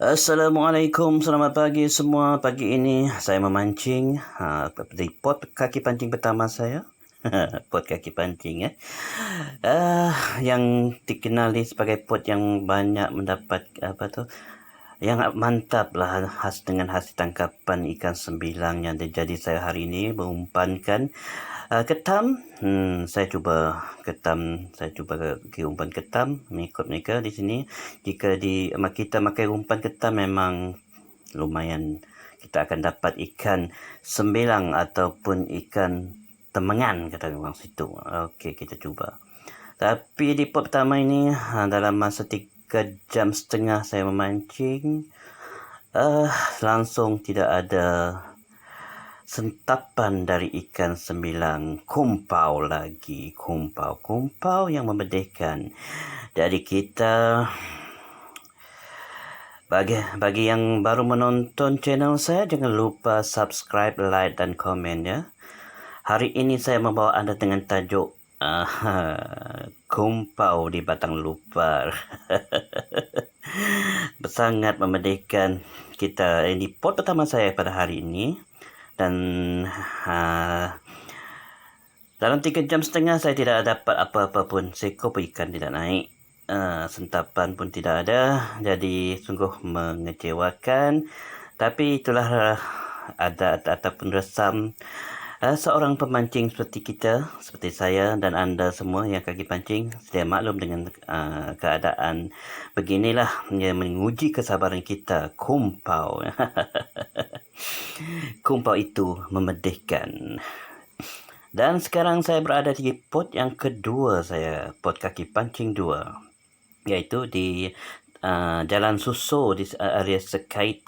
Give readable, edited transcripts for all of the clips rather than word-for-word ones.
Assalamualaikum, selamat pagi semua. Pagi ini saya memancing di pot kaki pancing pertama saya. Pot kaki pancing yang dikenali sebagai pot yang banyak mendapat yang mantap lah dengan hasil tangkapan ikan sembilang yang jadi saya hari ini mengumpankan ketam. Saya cuba ke umpan ketam mengikut mereka di sini. Jika kita pakai umpan ketam memang lumayan kita akan dapat ikan sembilang ataupun ikan temengan kata orang situ. Okey, kita cuba. Tapi di pot pertama ini dalam masa 3.5 jam saya memancing, langsung tidak ada sentapan dari ikan sembilang. Kumpau lagi, kumpau yang memedihkan. Jadi kita bagi yang baru menonton channel saya, jangan lupa subscribe, like dan komen ya. Hari ini saya membawa anda dengan tajuk kumpau di batang lupar. Sangat memedihkan kita. Ini pot pertama saya pada hari ini. Dan dalam 3.5 jam saya tidak dapat apa-apa pun. Seekor pun ikan tidak naik. Sentapan pun tidak ada. Jadi sungguh mengecewakan. Tapi itulah ataupun resam seorang pemancing seperti kita, seperti saya dan anda semua yang kaki pancing, sedia maklum dengan keadaan beginilah yang menguji kesabaran kita. Kumpau itu memedihkan. Dan sekarang saya berada di pot yang kedua saya, pot kaki pancing 2, iaitu di Jalan Suso di area Sekait.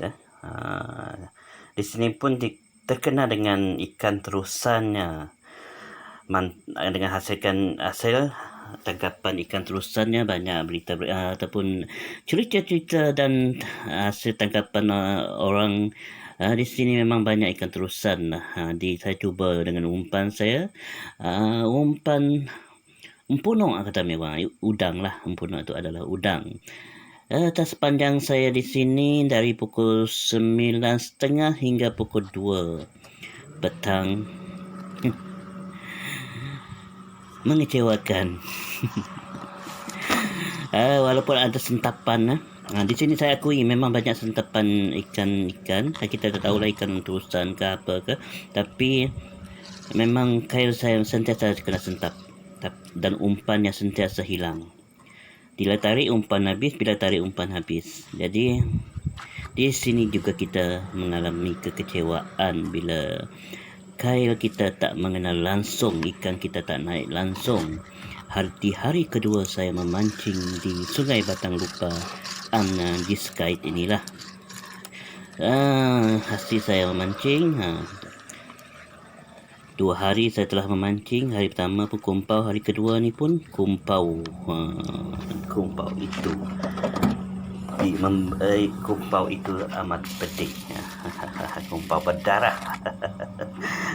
Di sini pun terkenal dengan ikan terusannya, dengan hasil tangkapan ikan terusannya. Banyak berita ataupun cerita-cerita dan hasil tangkapan orang. Di sini memang banyak ikan terusan. Saya cuba dengan umpan saya, umpan empunong kata mereka, udang lah. Empunong itu adalah udang. Sepanjang saya di sini dari pukul 9.30 hingga pukul 2 petang. Mengecewakan. Walaupun ada sentapan, di sini saya akui memang banyak sentapan ikan. Kita tak tahulah ikan terusan ke apa ke, tapi memang kail saya sentiasa kena sentap dan umpannya sentiasa hilang. Bila tarik umpan habis. Jadi di sini juga kita mengalami kekecewaan bila kail kita tak mengenal langsung, ikan kita tak naik langsung. Di hari kedua saya memancing di Sungai Batang Lupa di Sekait inilah. Hasil saya memancing 2 hari saya telah memancing. Hari pertama pun kumpau, hari kedua ni pun kumpau. Kumpau itu kumpau itu amat pedih. Kumpau berdarah.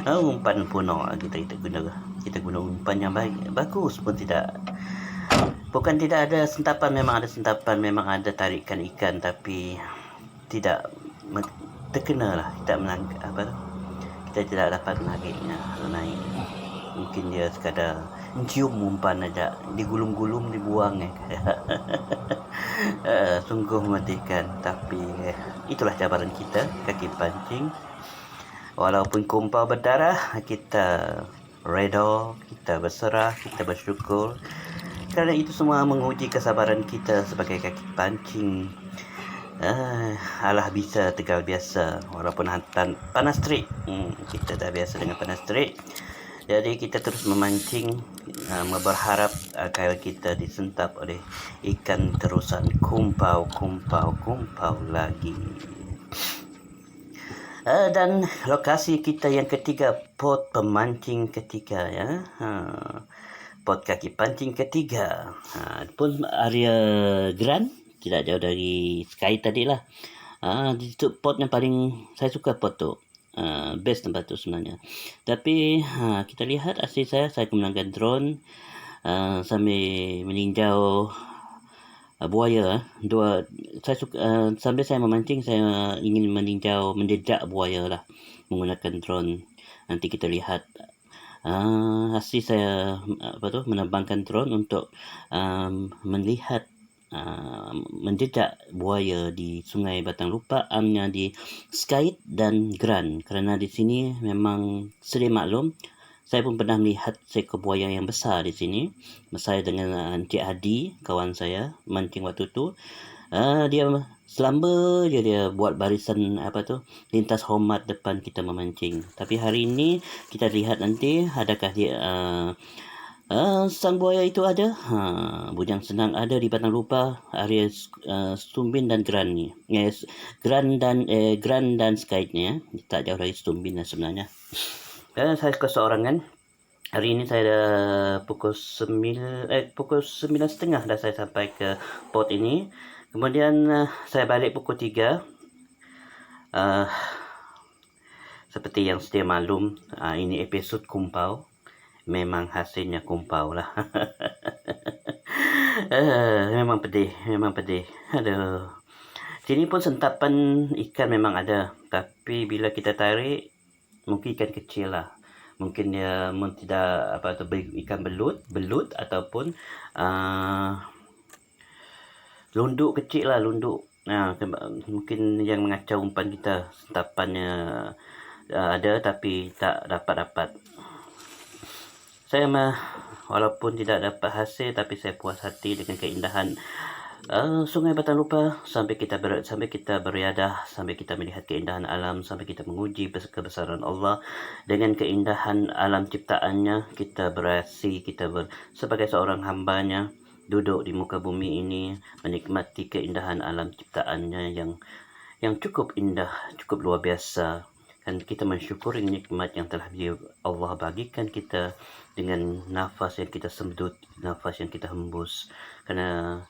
Umpan punong kita guna umpan yang bagus pun tidak. Bukan tidak ada sentapan, memang ada sentapan, memang ada tarikan ikan, tapi tidak terkena lah. Kita tidak dapat menariknya naik. Mungkin dia sekadar cium umpan aja, digulung-gulung, dibuang. Sungguh memedihkan. Tapi itulah cabaran kita kaki pancing. Walaupun kumpau berdarah, kita reda, kita berserah, kita bersyukur. Kerana itu semua menguji kesabaran kita sebagai kaki pancing. Alah bisa tegal biasa walaupun panas terik. Kita dah biasa dengan panas terik. Jadi kita terus memancing, berharap kail kita disentap oleh ikan terusan. Kumpau lagi. Dan lokasi kita yang ketiga, pot pemancing ketiga ya. Pot kaki pancing ketiga pun area Grand, tidak jauh dari Sky tadi lah. Di situ pot yang paling saya suka, pot tu best tempat tu sebenarnya. Tapi kita lihat hasil saya gunakan drone sambil meninjau buaya. Saya suka sambil saya memancing, saya ingin meninjau, menjejak buaya lah menggunakan drone. Nanti kita lihat hasil saya menerbangkan drone untuk melihat menjejak buaya di Sungai Batang Lupa, amnya di Skait dan Gran. Kerana di sini memang sedia maklum, saya pun pernah melihat seekor buaya yang besar di sini. Saya dengan Encik Hadi, kawan saya, mancing waktu tu. Dia selamba je dia buat barisan lintas hormat depan kita memancing. Tapi hari ini kita lihat nanti adakah dia sang buaya itu ada. Bujang Senang ada di Batang Lupa, area Stumbin dan Gran ni. Gran dan Skait ni, tak jauh dari Stumbin lah sebenarnya. Saya keseorangan. Hari ini saya dah pukul 9.30 dah saya sampai ke port ini. Kemudian saya balik pukul 3. Seperti yang sedia maklum, ini episod kumpau. Memang hasilnya kumpau lah. Memang pedih. Aduh. Sini pun sentapan ikan memang ada. Tapi bila kita tarik, mungkin ikan kecil lah. Mungkin dia tidak ikan belut ataupun lunduk kecil lah, lunduk. Mungkin yang mengacau umpan kita, sentapannya ada tapi tak dapat. Saya walaupun tidak dapat hasil, tapi saya puas hati dengan keindahan Sungai Batang Lupa. Sampai kita beriadah, sampai kita melihat keindahan alam, sampai kita menguji kebesaran Allah dengan keindahan alam ciptaannya. Kita beraksi, sebagai seorang hambanya, duduk di muka bumi ini, menikmati keindahan alam ciptaannya yang cukup indah, cukup luar biasa. Dan kita mensyukuri nikmat yang telah Allah bagikan kita dengan nafas yang kita sembut, nafas yang kita hembus. Kerana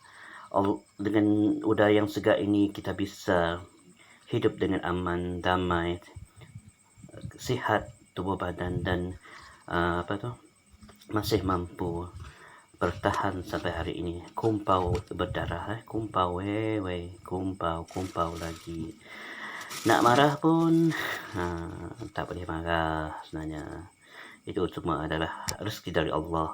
dengan udara yang segar ini kita bisa hidup dengan aman, damai, sihat tubuh badan dan masih mampu bertahan sampai hari ini. Kumpau berdarah, kumpau kumpau lagi. Nak marah pun tak boleh marah sebenarnya. Itu semua adalah rezeki dari Allah.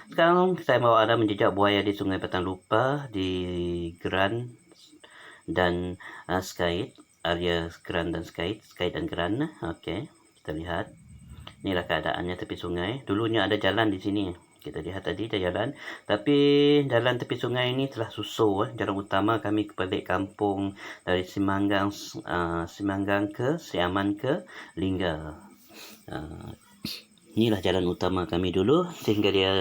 Sekarang saya mahu anda menjejak buaya di Sungai Batang Lupa, di Gran dan Skait, area Gran dan Skait dan Gran. Okey, kita lihat. Inilah keadaannya tepi sungai. Dulunya ada jalan di sini. Kita lihat tadi ada jalan, tapi jalan tepi sungai ini telah susur. Jalan utama kami balik kampung dari Simanggang ke Siaman ke Lingga. Inilah jalan utama kami dulu, sehingga dia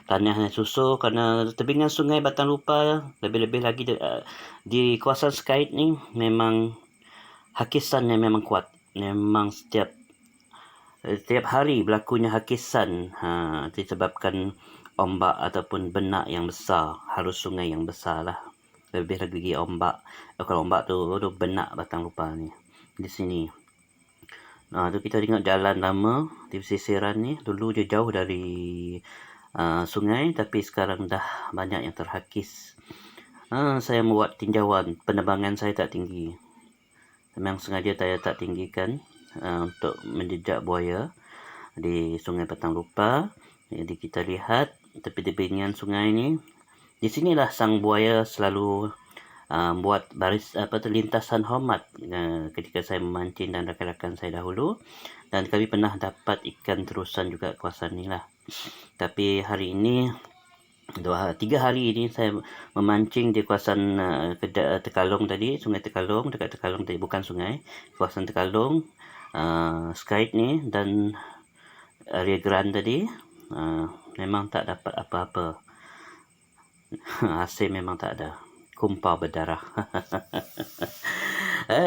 tanahnya susur kerana tebingan Sungai Batang Lupa. Lebih-lebih lagi di kawasan Skait ni memang hakisannya memang kuat. Memang setiap hari berlakunya hakisan disebabkan ombak ataupun benak yang besar, harus sungai yang besar lah. Lebih lagi ombak. Kalau ombak tu benak Batang Lupa ni di sini. Tu kita tengok jalan lama di pesisiran ni. Dulu dia jauh dari sungai, tapi sekarang dah banyak yang terhakis. Saya membuat tinjauan. Penerbangan saya tak tinggi. Memang sengaja saya tak tinggikan untuk menjejak buaya di Sungai Batang Lupa. Jadi kita lihat tepi-tebingan sungai ni. Di sinilah sang buaya selalu buat baris lintasan hormat ketika saya memancing dan rakan-rakan saya dahulu. Dan kami pernah dapat ikan terusan juga kawasan ni lah. Tapi hari ini 3 hari ini saya memancing di kawasan Tekalong tadi, Sungai Tekalong, dekat Tekalong tadi, bukan sungai, kawasan Tekalong, Skait ni dan area Gran tadi. Memang tak dapat apa-apa. Hasil memang tak ada. Kumpau berdarah.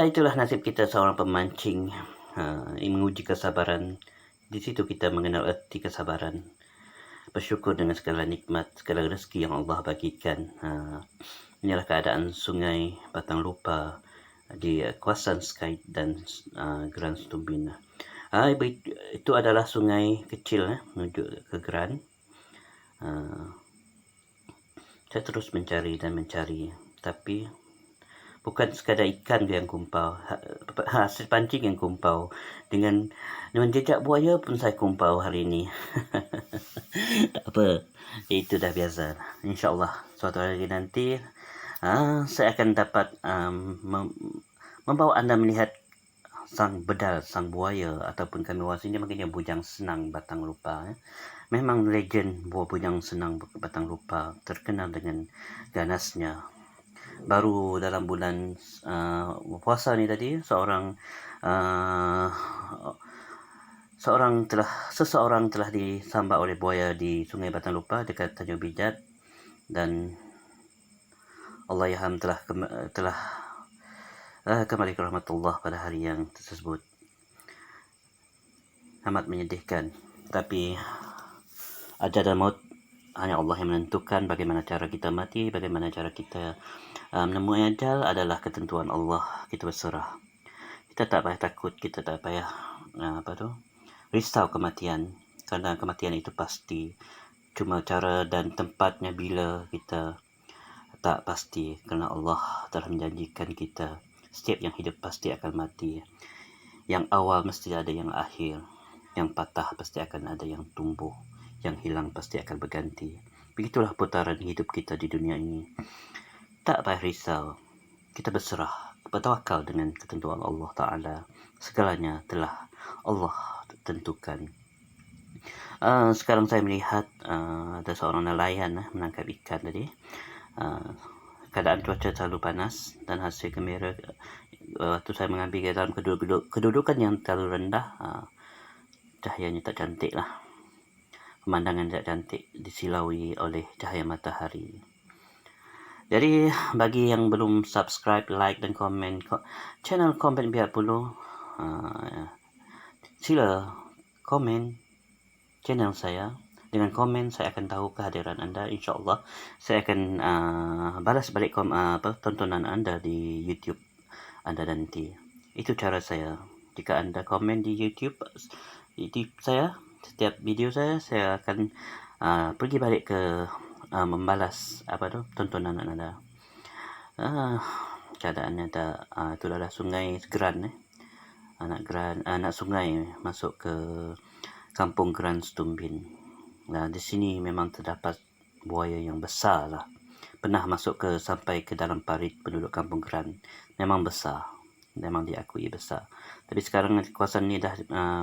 Itulah nasib kita seorang pemancing. Menguji kesabaran. Di situ kita mengenal erti kesabaran. Bersyukur dengan segala nikmat, segala rezeki yang Allah bagikan. Inilah keadaan Sungai Batang Lupa di kawasan Skait dan Gran Stumbin. Itu adalah sungai kecil menuju ke Gran. Saya terus mencari dan mencari, tapi bukan sekadar ikan yang kumpau, hasil pancing yang kumpau. Dengan jejak buaya pun saya kumpau hari ini. Tak apa, itu dah biasa. InsyaAllah suatu hari nanti saya akan dapat membawa anda melihat sang bedal, sang buaya, ataupun kami orang sini maknanya bujang senang batang lupa. Memang legend buah bujang senang batang lupa, terkenal dengan ganasnya. Baru dalam bulan puasa ni tadi, seseorang telah disambar oleh buaya di Sungai Batang Lupa dekat Tanjung Bijat, dan Allahyarham telah kembali ke rahmatullah pada hari yang tersebut. Amat menyedihkan, tapi ajal dan maut hanya Allah yang menentukan. Bagaimana cara kita mati, bagaimana cara kita menemui ajal adalah ketentuan Allah. Kita berserah. Kita tak payah takut, kita tak payah risau kematian, kerana kematian itu pasti. Cuma cara dan tempatnya bila kita tak pasti, kerana Allah telah menjanjikan kita setiap yang hidup pasti akan mati. Yang awal mesti ada yang akhir, yang patah pasti akan ada yang tumbuh, yang hilang pasti akan berganti. Begitulah putaran hidup kita di dunia ini. Tak payah risau, kita berserah, bertawakal dengan ketentuan Allah Ta'ala. Segalanya telah Allah tentukan. Sekarang saya melihat ada seorang nelayan menangkap ikan tadi. Keadaan cuaca terlalu panas dan hasil kamera waktu saya mengambil dalam kedudukan yang terlalu rendah, cahayanya tak cantik lah. Pemandangan tak cantik disilaui oleh cahaya matahari. Jadi bagi yang belum subscribe, like dan komen channel Kompen Biar Puluh, sila komen channel saya. Dengan komen saya akan tahu kehadiran anda. InsyaAllah saya akan balas balik tontonan anda di YouTube anda nanti. Itu cara saya. Jika anda komen di YouTube saya, setiap video saya akan pergi balik ke membalas tontonan anda. Keadaannya itu adalah sungai Geran, anak sungai masuk ke kampung Geran Setumbin. Di sini memang terdapat buaya yang besar lah. Pernah masuk sampai ke dalam parit penduduk kampung Geran. Memang besar, memang diakui besar. Tapi sekarang kawasan ni dah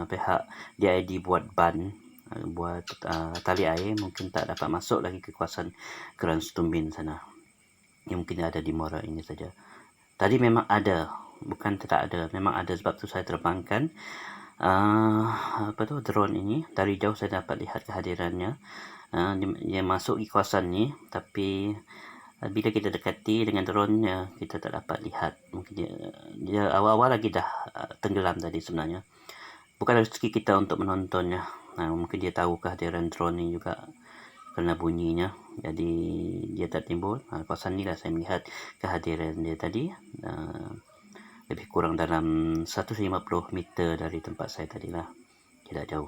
pihak DID buat ban, buat tali air, mungkin tak dapat masuk lagi ke kawasan Geran Setumbin sana. Yang mungkin ada di Muara ini saja. Tadi memang ada, bukan tak ada, memang ada. Sebab tu saya terbangkan drone ini. Dari jauh saya dapat lihat kehadirannya. Dia masuk di kawasan ni, tapi bila kita dekati dengan drone, kita tak dapat lihat. Mungkin dia awal-awal lagi dah tenggelam tadi sebenarnya. Bukan rezeki kita untuk menontonnya. Mungkin dia tahu kehadiran drone ni juga kerana bunyinya, jadi dia tak timbul. Kawasan ni lah saya melihat kehadiran dia tadi, lebih kurang dalam 150 meter dari tempat saya tadilah, tidak jauh.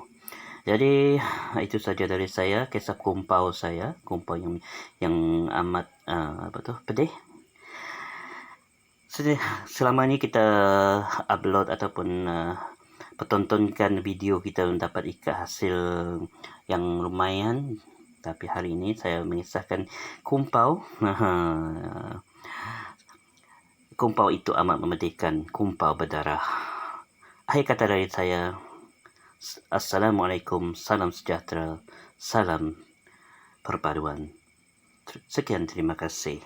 Jadi itu saja dari saya, kisah kumpau saya, kumpau yang amat pedih. Selama ni kita upload ataupun pertontonkan video, kita mendapat ikat hasil yang lumayan. Tapi hari ini saya mengisahkan kumpau. Kumpau itu amat memedihkan, kumpau berdarah. Akhir kata dari saya, Assalamualaikum, salam sejahtera, salam perpaduan. Sekian, terima kasih.